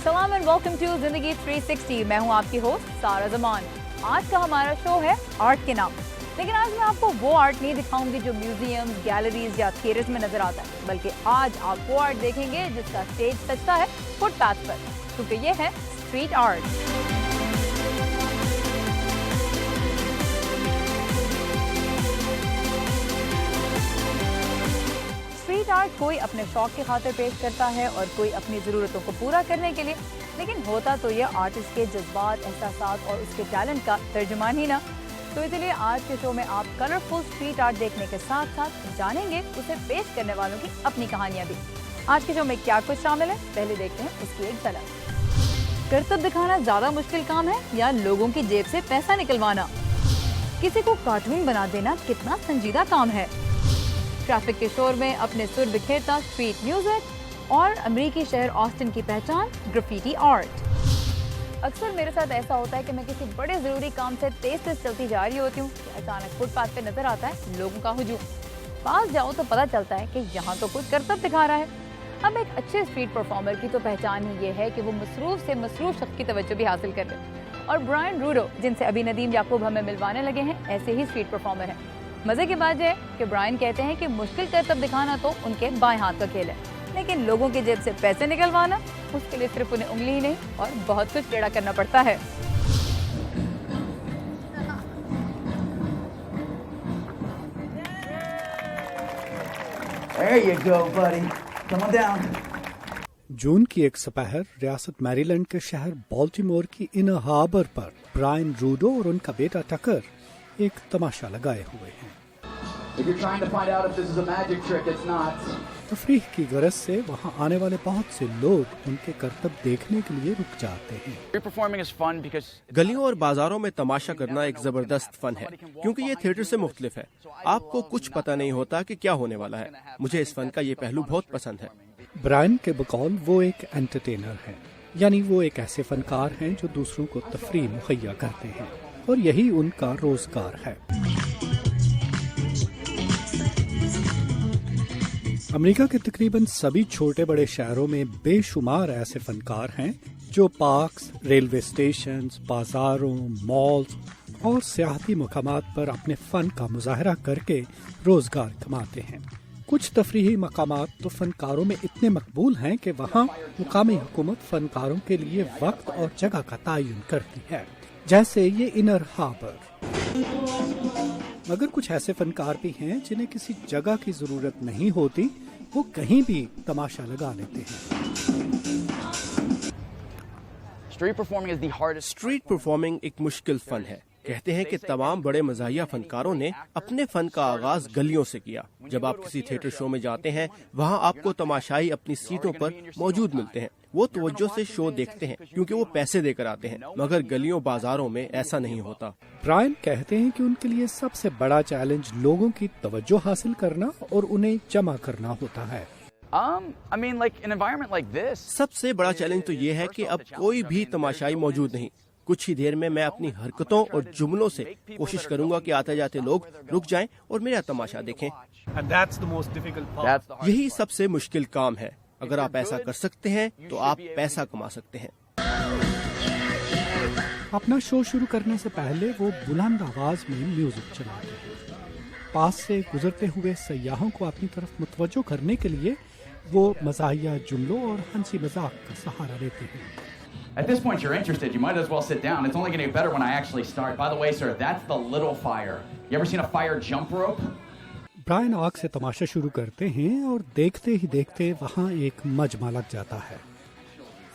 सलाम and welcome to जिंदगी 360। मैं हूं आपकी होस्ट सारा जमान। आज का हमारा शो है आर्ट के नाम। लेकिन आज मैं आपको वो आर्ट नहीं दिखाऊंगी जो म्यूजियम, गैलरीज या थिएटर्स में नजर आता है, बल्कि आज आप वो आर्ट देखेंगे जिसका स्टेज सजता है फुटपाथ पर, क्योंकि ये है स्ट्रीट आर्ट। स्ट्रीट आर्ट कोई अपने शौक की खातिर पेश करता है और कोई अपनी ज़रूरतों को पूरा करने के लिए, लेकिन होता तो ये आर्टिस्ट के जज्बात, एहसासात और उसके टैलेंट का तर्जुमान ही ना। तो इसलिए आज के शो में आप कलरफुल स्ट्रीट आर्ट देखने के साथ साथ जानेंगे उसे पेश करने वालों की अपनी कहानियाँ भी। आज के शो में क्या कुछ शामिल है, पहले देखते हैं उसकी एक झलक। करतब दिखाना ज़्यादा मुश्किल काम है या लोगों की जेब से पैसा निकलवाना? किसी को कार्टून बना देना कितना संजीदा काम है? ट्रैफिक के शोर में अपने सुर बिखेरता स्ट्रीट म्यूजिक और अमेरिकी शहर ऑस्टिन की पहचान ग्राफिटी आर्ट। अक्सर मेरे साथ ऐसा होता है कि मैं किसी बड़े जरूरी काम से तेज चलती जा रही होती हूँ कि अचानक फुटपाथ पे नजर आता है लोगों का हुजूम। पास जाओ तो पता चलता है कि यहाँ तो कुछ करतब दिखा रहा है। अब एक अच्छे स्ट्रीट परफॉर्मर की तो पहचान ही ये है कि वो मसरूफ से मसरूफ शख्स की तवज्जो भी हासिल कर ले, और ब्रायन रूडो, जिनसे अभी नदीम याकूब हमें मिलवाने लगे हैं, ऐसे ही स्ट्रीट परफॉर्मर है। मजे की बात है कि ब्रायन कहते हैं कि मुश्किल करतब दिखाना तो उनके बाएं हाथ का खेल है, लेकिन लोगों की जेब से पैसे निकलवाना, उसके लिए सिर्फ उन्हें उंगली ही नहीं और बहुत कुछ टेढ़ा करना पड़ता है। There you go, buddy. Come on down. जून की एक सपहर रियासत मैरीलैंड के शहर बाल्टीमोर की इनर हार्बर पर ब्रायन रूडो और उनका बेटा टकर एक तमाशा लगाए हुए हैं। If you're trying to find out if this is a magic trick, it's not. तफरीह की गरज से वहाँ आने वाले बहुत से लोग उनके करतब देखने के लिए रुक जाते हैं। Street performing is fun because गलियों और बाजारों में तमाशा करना एक जबरदस्त फन है, क्योंकि ये थिएटर से मुख्तलिफ है। आपको कुछ पता नहीं होता कि क्या होने वाला है। मुझे इस फन का ये पहलू बहुत पसंद है। ब्रायन के बकौल वो एक एंटरटेनर हैं, यानी वो एक ऐसे फनकार हैं जो दूसरों को तफरीह मुहैया करते हैं, और यही उनका रोजगार है। अमेरिका के तकरीबन सभी छोटे बड़े शहरों में बेशुमार ऐसे फनकार हैं जो पार्क्स, रेलवे स्टेशंस, बाजारों, मॉल्स और सियाहती मकामात पर अपने फन का मुजाहरा करके रोजगार कमाते हैं। कुछ तफरीही मकामात तो फनकारों में इतने मकबूल हैं कि वहाँ मुकामी हुकूमत फनकारों के लिए वक्त और जगह का तयन करती है, जैसे ये इनर हार्बर। मगर कुछ ऐसे फनकार भी हैं जिन्हें किसी जगह की जरूरत नहीं होती, वो कहीं भी तमाशा लगा लेते हैं। स्ट्रीट परफॉर्मिंग एक मुश्किल फन है। कहते हैं कि तमाम बड़े मज़ाहिया फनकारों ने अपने फन का आगाज गलियों से किया। जब आप किसी थिएटर शो में जाते हैं, वहाँ आपको तमाशाई अपनी सीटों पर मौजूद मिलते हैं। वो तवज्जो से शो देखते हैं क्योंकि वो पैसे देकर आते हैं, मगर गलियों बाजारों में ऐसा नहीं होता। ब्रायन कहते हैं कि उनके लिए सबसे बड़ा चैलेंज लोगों की तवज्जो हासिल करना और उन्हें जमा करना होता है। an environment like this. सबसे बड़ा चैलेंज तो ये है कि अब कोई भी तमाशाई मौजूद नहीं। कुछ ही देर में मैं अपनी हरकतों और जुमलों से कोशिश करूंगा कि आते जाते लोग रुक जाएं और मेरा तमाशा देखें। यही सबसे मुश्किल काम है। अगर आप ऐसा कर सकते हैं तो आप पैसा कमा सकते हैं। अपना शो शुरू करने से पहले वो बुलंद आवाज में म्यूजिक चलाते हैं। पास से गुजरते हुए सयाहों को अपनी तरफ मुतवज्जो करने के लिए वो मज़ाहिया जुमलों और हंसी मजाक का सहारा लेते हैं। At this point, you're interested. You might as well sit down. It's only going to get better when I actually start. By the way, sir, that's the little fire. You ever seen a fire jump rope? Brian आग से तमाशा शुरू करते हैं और देखते ही देखते वहाँ एक मजमा लग जाता है।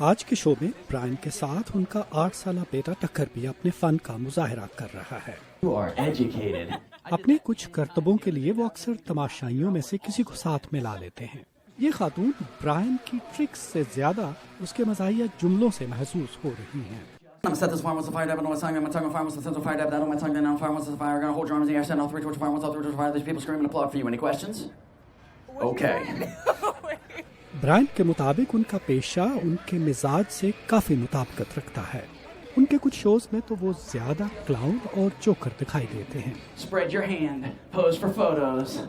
आज के शो में ब्रायन के साथ उनका 8 साला बेटा टकर भी अपने फन का मुजाहरा कर रहा है। You are educated. अपने कुछ करतबों के लिए वो अक्सर तमाशाइयों में से किसी को साथ मिला लेते हैं। ये खातून ब्रायन की ट्रिक्स से ज्यादा उसके मज़ाहिया जुमलों से महसूस हो रही हैं। I'm gonna set this fire once the fire dive. I know what song I'm gonna talk about fire once the fire dive. I know my tongue down fire once the fire. I'm gonna hold your arms in the air, send all 3 towards the fire. Once all 3 towards the fire, there's people screaming applaud for you. Any questions? Okay. Brian के मुताबिक उनका पेशा उनके मिजाज से काफी मुताबिकत रखता है। उनके कुछ शोज में तो वो ज्यादा क्लाउन और जोकर दिखाई देते हैं। Spread your hand. Pose for photos.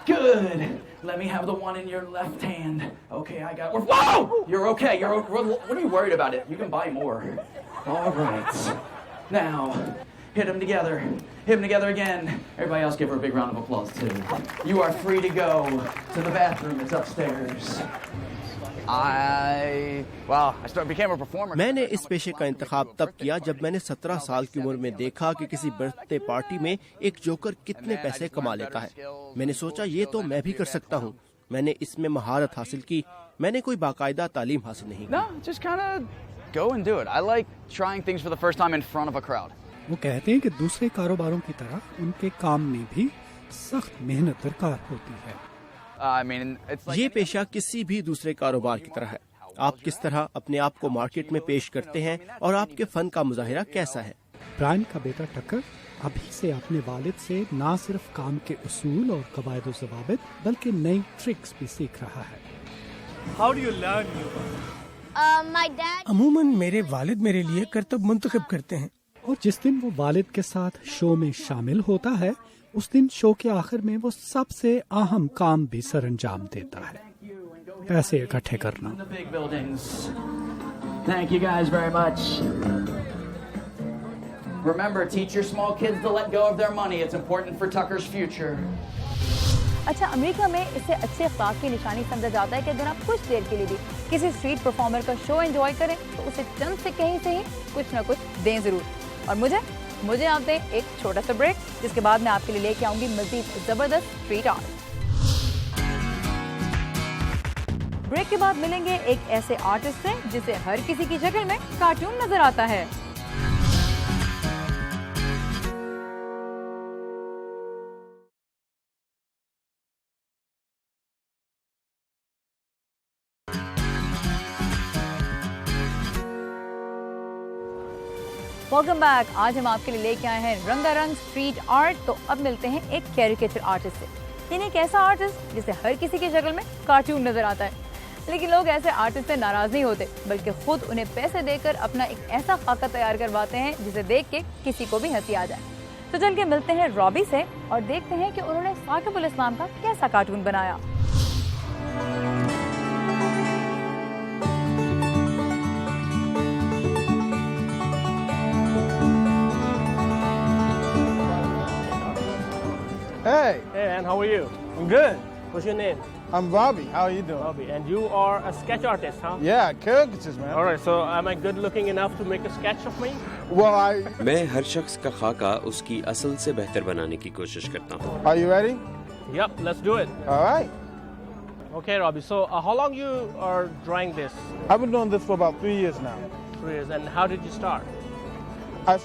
Good. Let me have the one in your left hand. Okay, I got. Whoa! You're okay. What are you worried about? It. You can buy more. All right. Now, hit them together. Hit them together again. Everybody else, give her a big round of applause too. You are free to go to the bathroom. It's upstairs. I became a performer. मैंने इस पेशे का इंतखाब तब किया जब मैंने 17 साल की उम्र में देखा कि किसी बर्थडे पार्टी में एक जोकर कितने पैसे कमा लेता है। मैंने सोचा ये तो मैं भी कर सकता हूँ। मैंने इसमें महारत हासिल की। मैंने कोई बाकायदा तालीम हासिल नहीं की। No, just kind of go and do it. I like trying things for the first time in front of a crowd. वो कहते हैं कि दूसरे कारोबारों की तरह उनके काम में भी सख्त मेहनत दरकार होती है। It's like ये पेशा किसी भी दूसरे कारोबार की तरह है। आप किस तरह अपने आप को मार्केट में पेश करते हैं और आपके फन का मुजाहिरा कैसा है। ब्रायन का बेटा टकर अभी से अपने वालिद से ना सिर्फ काम के उसूल और कवायद व ज़वाबित बल्कि नई ट्रिक्स भी सीख रहा है। How do you learn new ones? अमूमन मेरे वालिद मेरे लिए करतब मुंतखब करते हैं। और जिस दिन वो वालिद के साथ शो में शामिल होता है उस दिन शो के आखिर में वो सबसे अहम काम भी सरंजाम देता है, पैसे इकट्ठे करना। The big buildings. Thank you guys very much. Remember, teach your small kids to let go of their money. It's important for Tucker's future. अच्छा, अमेरिका में इसे अच्छे अखलाक की निशानी समझा जाता है कि अगर आप कुछ देर के लिए भी किसी स्ट्रीट परफॉर्मर का शो एंजॉय करें तो उसे चंद से कहीं से ही कुछ ना कुछ दें जरूर। और मुझे आप दें एक छोटा सा ब्रेक, जिसके बाद मैं आपके लिए लेके आऊंगी मजीद जबरदस्त स्ट्रीट आर्ट। ब्रेक के बाद मिलेंगे एक ऐसे आर्टिस्ट से जिसे हर किसी की शक्ल में कार्टून नजर आता है। Welcome back. आज हम आपके लिए लेके आए हैं रंगारंग स्ट्रीट आर्ट। तो अब मिलते हैं एक कैरिकेचर आर्टिस्ट से, यानी एक ऐसा आर्टिस्ट जिसे हर किसी की शक्ल में कार्टून नजर आता है। लेकिन लोग ऐसे आर्टिस्ट से नाराज नहीं होते, बल्कि खुद उन्हें पैसे देकर अपना एक ऐसा खाका तैयार करवाते हैं जिसे देख के किसी को भी हंसी आ जाए। तो चल के मिलते हैं रॉबी से और देखते हैं कि उन्होंने साकिबुल इस्लाम का कैसा कार्टून बनाया। Hey. Hey, and how are you? I'm good. What's your name? I'm Robbie. How are you doing? Robbie. And you are a sketch artist, huh? Yeah, caricatures, man. All right. So, am I good looking enough to make a sketch of me? Well, मैं हर शख्स का खाका उसकी असल से बेहतर बनाने की कोशिश करता हूँ। Are you ready? Yep. Let's do it. All right. Okay, Robbie. So, how long you are drawing this? I've been doing this for about 3 years now. 3 years. And how did you start?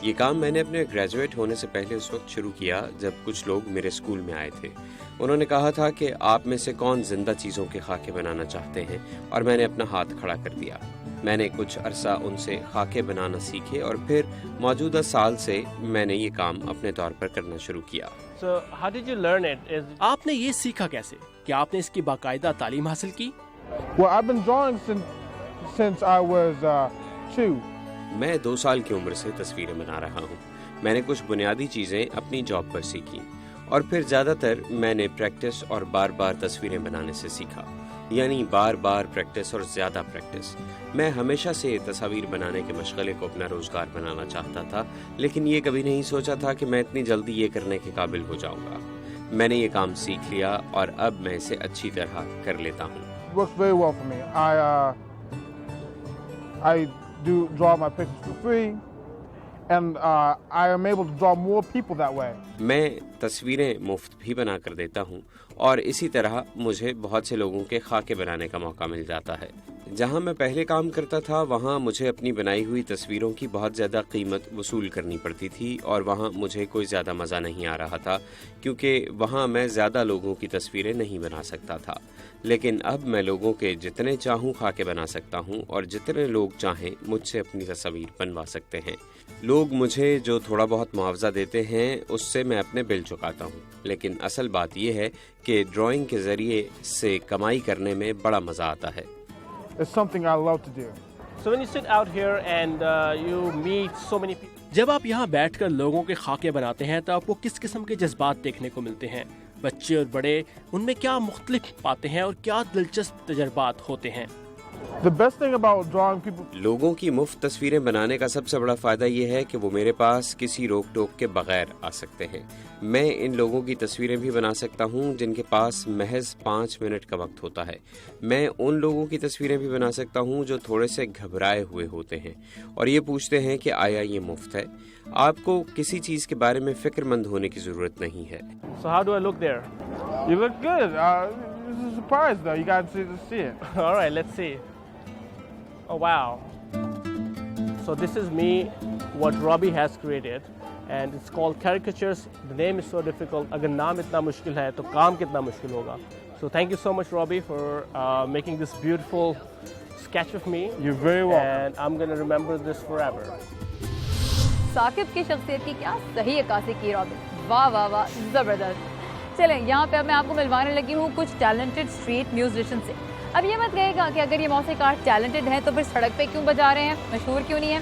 ये काम मैंने अपने graduate होने से पहले उस वक्त शुरू किया जब कुछ लोग मेरे स्कूल में आए थे। उन्होंने कहा था कि आप में से कौन जिंदा चीज़ों के खाके बनाना चाहते हैं, और मैंने अपना हाथ खड़ा कर दिया। मैंने कुछ अरसा उनसे खाके बनाना सीखे और फिर मौजूदा साल से मैंने ये काम अपने तौर पर करना शुरू किया। So, how did you learn it? आपने ये सीखा कैसे? क्या आपने इसकी बाकायदा तालीम हासिल की? Well, I've been drawing since I was 2. मैं 2 साल की उम्र से तस्वीरें बना रहा हूँ। मैंने कुछ बुनियादी चीज़ें अपनी जॉब पर सीखी और फिर ज़्यादातर मैंने प्रैक्टिस और बार बार तस्वीरें बनाने से सीखा, यानी बार बार प्रैक्टिस और ज़्यादा प्रैक्टिस। मैं हमेशा से तस्वीर बनाने के मशगले को अपना रोज़गार बनाना चाहता था, लेकिन ये कभी नहीं सोचा था कि मैं इतनी जल्दी ये करने के काबिल हो जाऊँगा। मैंने ये काम सीख लिया और अब मैं इसे अच्छी तरह कर लेता हूँ। Works very well for me. I draw my pictures for free, and I am able to draw more people that way. मैं तस्वीरें मुफ्त भी बना कर देता हूँ और इसी तरह मुझे बहुत से लोगों के खाके बनाने का मौका मिल जाता है। जहाँ मैं पहले काम करता था वहाँ मुझे अपनी बनाई हुई तस्वीरों की बहुत ज़्यादा कीमत वसूल करनी पड़ती थी और वहाँ मुझे कोई ज़्यादा मज़ा नहीं आ रहा था, क्योंकि वहाँ मैं ज़्यादा लोगों की तस्वीरें नहीं बना सकता था। लेकिन अब मैं लोगों के जितने चाहूँ खाके बना सकता हूँ और जितने लोग चाहें मुझसे अपनी तस्वीर बनवा सकते हैं। लोग मुझे जो थोड़ा बहुत मुआवजा देते हैं उससे मैं अपने बिल चुकाता हूँ, लेकिन असल बात यह है कि ड्राइंग के ज़रिए से कमाई करने में बड़ा मज़ा आता है। It's something I love to do. So, when you sit out here and you meet so many people. जब आप यहाँ बैठकर लोगों के खाके बनाते हैं तो आपको किस किस्म के जज्बात देखने को मिलते हैं? बच्चे और बड़े उनमें क्या मुख्तलिफ पाते हैं और क्या दिलचस्प तजर्बात होते हैं। The best thing about drawing people, लोगों की मुफ्त तस्वीरें बनाने का सबसे बड़ा फ़ायदा ये है कि वो मेरे पास किसी रोक टोक के बगैर आ सकते हैं। मैं इन लोगों की तस्वीरें भी बना सकता हूँ जिनके पास महज 5 मिनट का वक्त होता है। मैं उन लोगों की तस्वीरें भी बना सकता हूँ जो थोड़े से घबराए हुए होते हैं और ये पूछते हैं कि आया ये मुफ्त है। आपको किसी चीज़ के बारे में फ़िक्रमंद होने की ज़रूरत नहीं है। So how do I look there? you look good. It's a surprise though. You got to see it. All right, let's see. Oh wow. So this is me, what Robbie has created, and it's called caricatures. The name is so difficult. अगर नाम इतना मुश्किल है तो काम कितना मुश्किल होगा. So thank you so much, Robbie, for making this beautiful sketch of me. You're very welcome. And I'm gonna remember this forever. Saqib की शख्सियत की क्या सही अक्कासी की रॉबिन, वाह वाह वाह, ज़बरदस्त। चलें, यहाँ पे अब मैं आपको मिलवाने लगी हूँ कुछ टैलेंटेड स्ट्रीट म्यूजिशियन से। अब ये मत कहेगा कि अगर ये मौसीकार टैलेंटेड हैं तो फिर सड़क पे क्यों बजा रहे हैं, मशहूर क्यों नहीं है।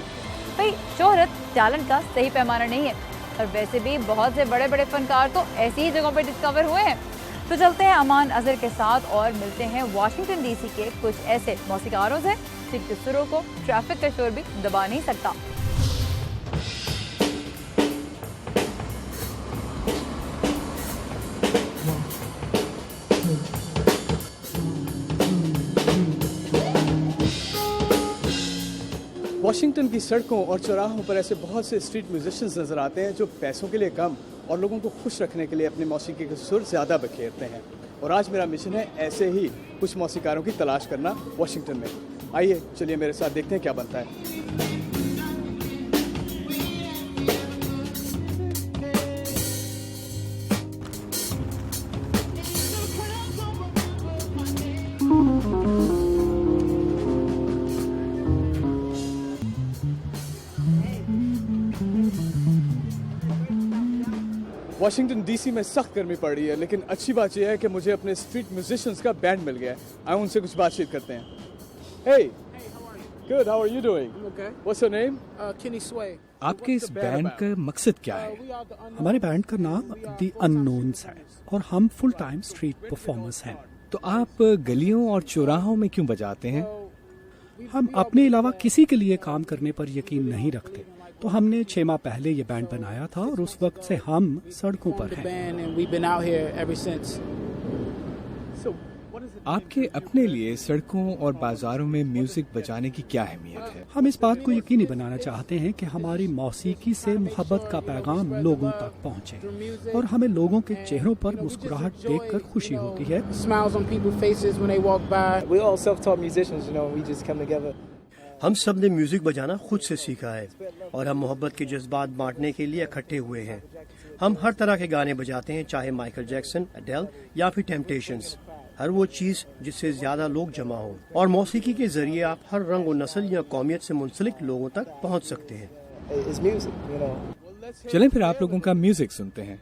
भाई शोहरत टैलेंट का सही पैमाना नहीं है, और वैसे भी बहुत से बड़े बड़े फनकार तो ऐसी ही जगहों पर डिस्कवर हुए हैं। तो चलते हैं अमान अजहर के साथ और मिलते हैं वाशिंगटन डीसी के कुछ ऐसे मौसीकारों से जिनके सुरों को ट्रैफिक का शोर भी दबा नहीं सकता। वाशिंगटन की सड़कों और चौराहों पर ऐसे बहुत से स्ट्रीट म्यूजिशियंस नज़र आते हैं जो पैसों के लिए कम और लोगों को खुश रखने के लिए अपनी मौसीकी के सुर ज़्यादा बखेरते हैं। और आज मेरा मिशन है ऐसे ही कुछ मौसीकारों की तलाश करना वाशिंगटन में। आइए चलिए मेरे साथ देखते हैं क्या बनता है। वाशिंगटन डीसी में सख्त गर्मी पड़ रही है, लेकिन अच्छी बात यह है कि मुझे अपने स्ट्रीट म्यूजिशियंस का बैंड मिल गया है। आइए उनसे कुछ बातचीत करते हैं। Hey, good. How are you doing? Okay. What's your name? Kenny Sway. आपके इस बैंड का मकसद क्या है? हमारे बैंड का नाम दी अननोन्स है और हम फुल टाइम स्ट्रीट परफॉर्मर्स हैं। तो आप गलियों और चौराहों में क्यों बजाते हैं? हम अपने अलावा किसी के लिए काम करने पर यकीन नहीं रखते, तो हमने 6 माह पहले ये बैंड बनाया था और उस वक्त से हम सड़कों पर हैं। आपके अपने लिए सड़कों और बाजारों में म्यूजिक बजाने की क्या अहमियत है? हम इस बात को यकीनी बनाना चाहते हैं कि हमारी मौसीकी से मोहब्बत का पैगाम लोगों तक पहुंचे और हमें लोगों के चेहरों पर मुस्कुराहट देखकर खुशी होती है। हम सब ने म्यूजिक बजाना खुद से सीखा है और हम मोहब्बत के जज्बात बांटने के लिए इकट्ठे हुए हैं। हम हर तरह के गाने बजाते हैं, चाहे माइकल जैक्सन, एडेल या फिर टेम्पटेशंस। हर वो चीज जिससे ज्यादा लोग जमा हो, और मौसीकी के जरिए आप हर रंग और नस्ल या कौमियत से मुंसलिक लोगों तक पहुंच सकते हैं। चलें फिर आप लोगों का म्यूजिक सुनते हैं।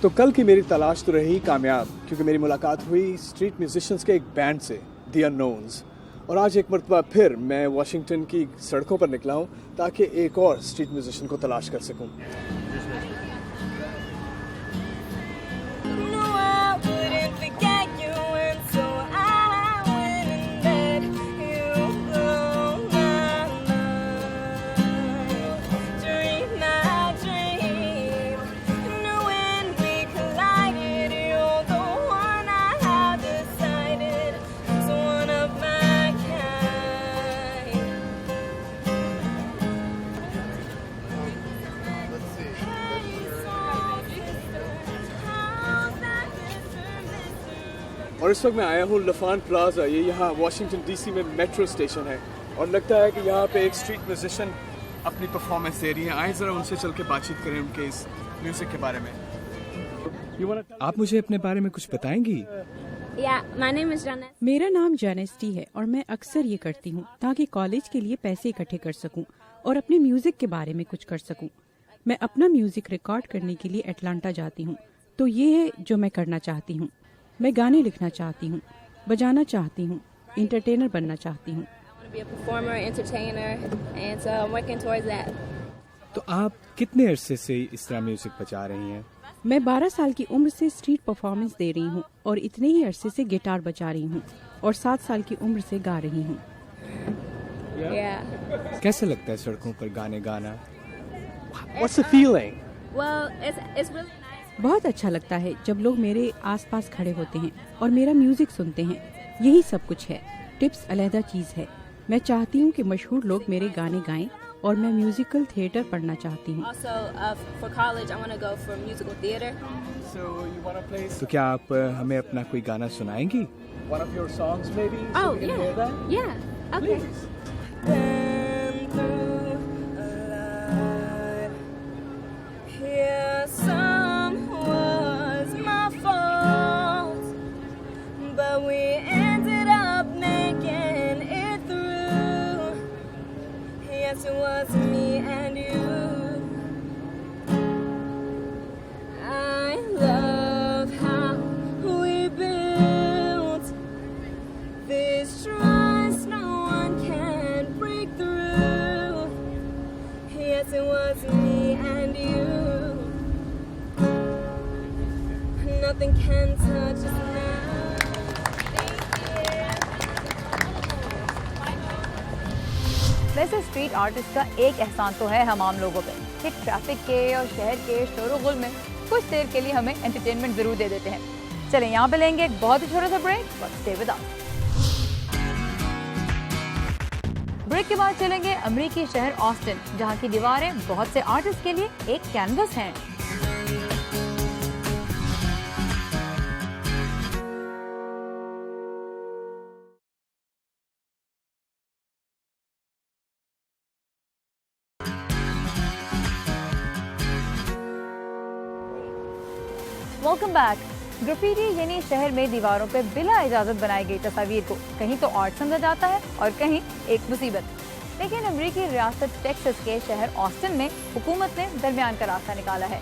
तो कल की मेरी तलाश तो रही कामयाब, क्योंकि मेरी मुलाकात हुई स्ट्रीट म्यूजिशियंस के एक बैंड से, दी अननोन्स। और आज एक मरतबा फिर मैं वाशिंगटन की सड़कों पर निकला हूँ ताकि एक और स्ट्रीट म्यूजिशियन को तलाश कर सकूँ। No, I wouldn't forget और इस वक्त मैं आया हूँ लफान प्लाजा, ये यहाँ वाशिंगटन डीसी में मेट्रो स्टेशन है और लगता है कि यहाँ पे एक स्ट्रीट म्यूजिशियन अपनी परफॉर्मेंस दे रही है। आए ज़रा उनसे चल के बातचीत करें उनके इस म्यूज़िक के बारे में। आप मुझे अपने बारे में कुछ बताएंगी? मेरा नाम जैनेस्टी है और मैं अक्सर ये करती हूँ ताकि कॉलेज के लिए पैसे इकट्ठे कर सकूँ और अपने म्यूजिक के बारे में कुछ कर सकूँ। मैं अपना म्यूजिक रिकॉर्ड करने के लिए अटलांटा जाती हूँ, तो ये है जो मैं करना चाहती हूँ। मैं गाने लिखना चाहती हूँ, बजाना चाहती हूँ, इंटरटेनर बनना चाहती हूँ। तो आप कितने अरसे से इस तरह म्यूजिक बजा रही हैं? मैं 12 साल की उम्र से स्ट्रीट परफॉर्मेंस दे रही हूँ और इतने ही अरसे से गिटार बजा रही हूँ और 7 साल की उम्र से गा रही हूँ। कैसा लगता है सड़कों पर गाने गाना? What's the feeling? बहुत अच्छा लगता है जब लोग मेरे आसपास खड़े होते हैं और मेरा म्यूजिक सुनते हैं। यही सब कुछ है। टिप्स अलहदा चीज है। मैं चाहती हूँ कि मशहूर लोग मेरे गाने गाएं और मैं म्यूजिकल थिएटर पढ़ना चाहती हूँ। तो क्या आप हमें अपना कोई गाना सुनाएंगी? One of your songs maybe? Oh, we can yeah. hear that? Yeah. Okay. Please. Been through a lot. Yeah, some was my fault, but we ended up making it through. Yes, it was me and you. I love how we built this trust no one can break through. Yes, it was me and you. Nothing can touch us now. वैसे street artist का एक एहसान तो है हम आम लोगों पे कि ट्रैफिक के और शहर के शोर-ओ-गुल में कुछ देर के लिए हमें एंटरटेनमेंट जरूर दे देते हैं। चलें यहाँ पे लेंगे एक बहुत ही छोटा सा break, but stay with us. Break के बाद चलेंगे अमेरिकी शहर ऑस्टिन, जहाँ की दीवारें बहुत से आर्टिस्ट के लिए एक कैनवस हैं। Welcome back. ग्राफिटी यानी शहर में दीवारों पर बिला इजाजत बनाई गई तस्वीर को कहीं तो आर्ट समझा जाता है और कहीं एक मुसीबत। लेकिन अमेरिकी रियासत टेक्सास के शहर ऑस्टिन में हुकूमत ने दरमियान का रास्ता निकाला है।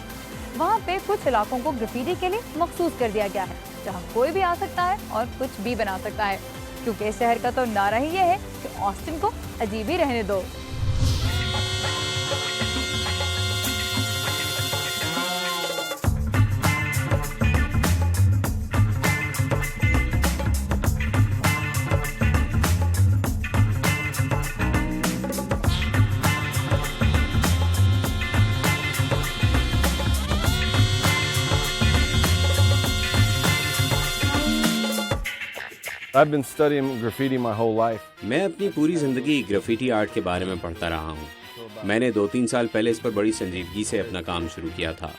वहाँ पे कुछ इलाकों को ग्राफिटी के लिए मखसूस कर दिया गया है, जहाँ कोई भी आ सकता है और कुछ भी बना सकता है, क्योंकि शहर का तो नारा ही ये है कि ऑस्टिन को अजीब ही रहने दो। I've been studying graffiti my whole life. मैं अपनी पूरी जिंदगी ग्राफिटी आर्ट के बारे में पढ़ता रहा हूँ। मैंने 2-3 साल पहले इस पर बड़ी संजीदगी से अपना काम शुरू किया था।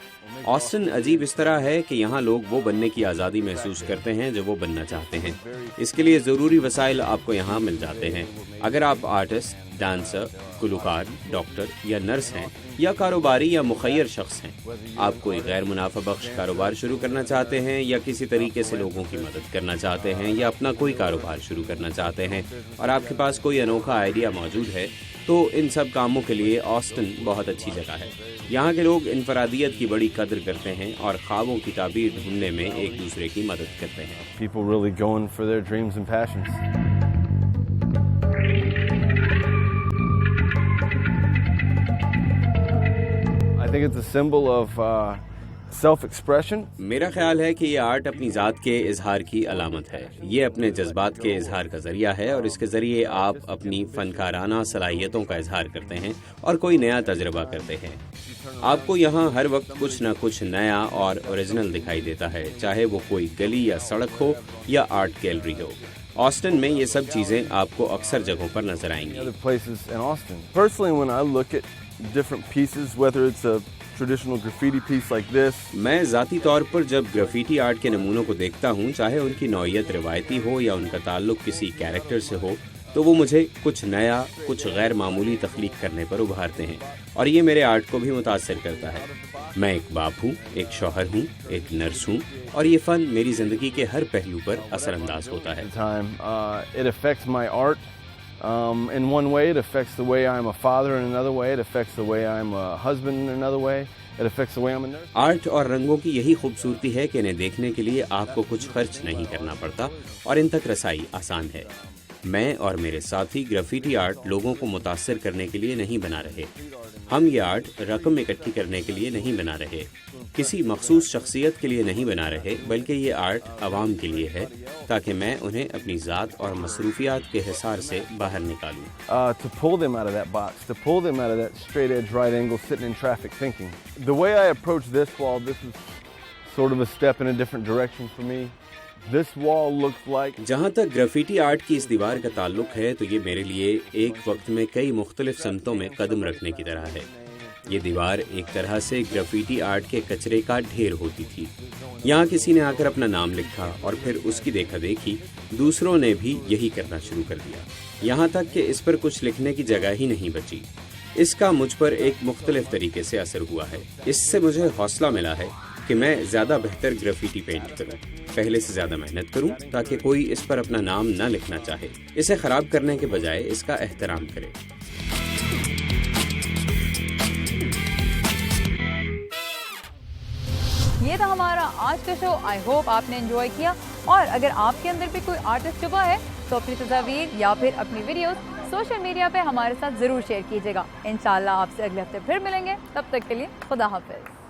ऑस्टिन अजीब इस तरह है कि यहाँ लोग वो बनने की आज़ादी महसूस करते हैं जो वो बनना चाहते हैं। इसके लिए ज़रूरी वसाइल आपको यहाँ मिल जाते हैं। अगर आप आर्टिस्ट, डांसर, गुलकार, डॉक्टर या नर्स हैं या कारोबारी या मुखय्यर शख्स हैं, आप कोई गैर मुनाफा बख्श कारोबार शुरू करना चाहते हैं या किसी तरीके से लोगों की मदद करना चाहते हैं या अपना कोई कारोबार शुरू करना चाहते हैं और आपके पास कोई अनोखा आइडिया मौजूद है, तो इन सब कामों के लिए ऑस्टिन बहुत अच्छी जगह है। यहाँ के लोग इनफरादियत की बड़ी कदर करते हैं और ख्वाबों की ताबीर ढूंढने में एक दूसरे की मदद करते हैं। People really going for their dreams and passions. I think it's a symbol of self-expression. मेरा ख्याल है कि ये आर्ट अपनी ज़ात के इजहार की अलामत है। ये अपने जज्बात के इजहार का जरिया है और इसके जरिए आप अपनी फनकाराना सलाहियतों का इजहार करते हैं और कोई नया तजर्बा करते हैं। आपको यहाँ हर वक्त कुछ न कुछ नया और ओरिजिनल दिखाई देता है, चाहे वो कोई गली या सड़क हो या आर्ट गैलरी हो। ऑस्टिन में ये सब चीज़ें आपको अक्सर जगहों पर नजर आएंगी। Other places in Austin. Personally, when I look at different pieces, whether it's a traditional graffiti piece like this. मैं ज़ाती तौर पर जब ग्राफिटी आर्ट के नमूनों को देखता हूँ, चाहे उनकी नौइयत रिवायती हो या उनका ताल्लुक किसी कैरेक्टर से हो, तो वो मुझे कुछ नया, कुछ गैर मामूली तख्लीक करने पर उभारते हैं और ये मेरे आर्ट को भी मुतासर करता है। मैं एक बाप हूँ, एक शौहर हूँ, एक नर्स हूँ और ये फ़न मेरी ज़िंदगी के हर पहलू पर असरअंदाज होता है। It affects my art. In one way, it affects the way I'm a father. In another way, it affects the way I'm a husband. In another way, it affects the way I'm a nurse. Art और रंगों की यही खूबसूरती है कि इन्हें देखने के लिए आपको कुछ खर्च नहीं करना पड़ता और इन तक रसाई आसान है। मैं और मेरे साथी ग्राफिटी आर्ट लोगों को मुतासर करने के लिए नहीं बना रहे। हम ये आर्ट रकम इकट्ठी करने के लिए नहीं बना रहे, किसी मखसूस शख्सियत के लिए नहीं बना रहे, बल्कि ये आर्ट अवाम के लिए है ताकि मैं उन्हें अपनी ज़ात और मसरूफियात के हिसार से बाहर निकालूं। To pull them out of that box, to pull them out of that straight edge right angle sitting in traffic thinking. The way I approach this wall, this is sort of a step in a different direction for me. This wall looks like... जहाँ तक graffiti art की इस दीवार का ताल्लुक है तो ये मेरे लिए एक वक्त में कई मुख्तलिफ समतों में कदम रखने की तरह है। ये दीवार एक तरह से ग्राफिटी आर्ट के कचरे का ढेर होती थी। यहाँ किसी ने आकर अपना नाम लिखा और फिर उसकी देखा देखी दूसरों ने भी यही करना शुरू कर दिया, यहाँ तक कि इस पर कुछ लिखने की जगह ही नहीं बची। इसका मुझ पर एक मुख्तलिफ तरीके से असर हुआ है। इससे मुझे हौसला मिला है कि मैं ज़्यादा बेहतर ग्राफिटी पेंट करूं, पहले से ज़्यादा मेहनत करूं ताकि कोई इस पर अपना नाम न लिखना चाहे, इसे ख़राब करने के बजाय इसका एहतराम करे। ये था हमारा आज का शो। आई होप आपने एंजॉय किया और अगर आपके अंदर भी कोई आर्टिस्ट छुपा है तो अपनी तस्वीर या फिर अपनी वीडियोस सोशल मीडिया पे हमारे साथ ज़रूर शेयर कीजिएगा। इंशाल्लाह आपसे अगले हफ्ते फिर मिलेंगे, तब तक के लिए खुदा हाफिज़।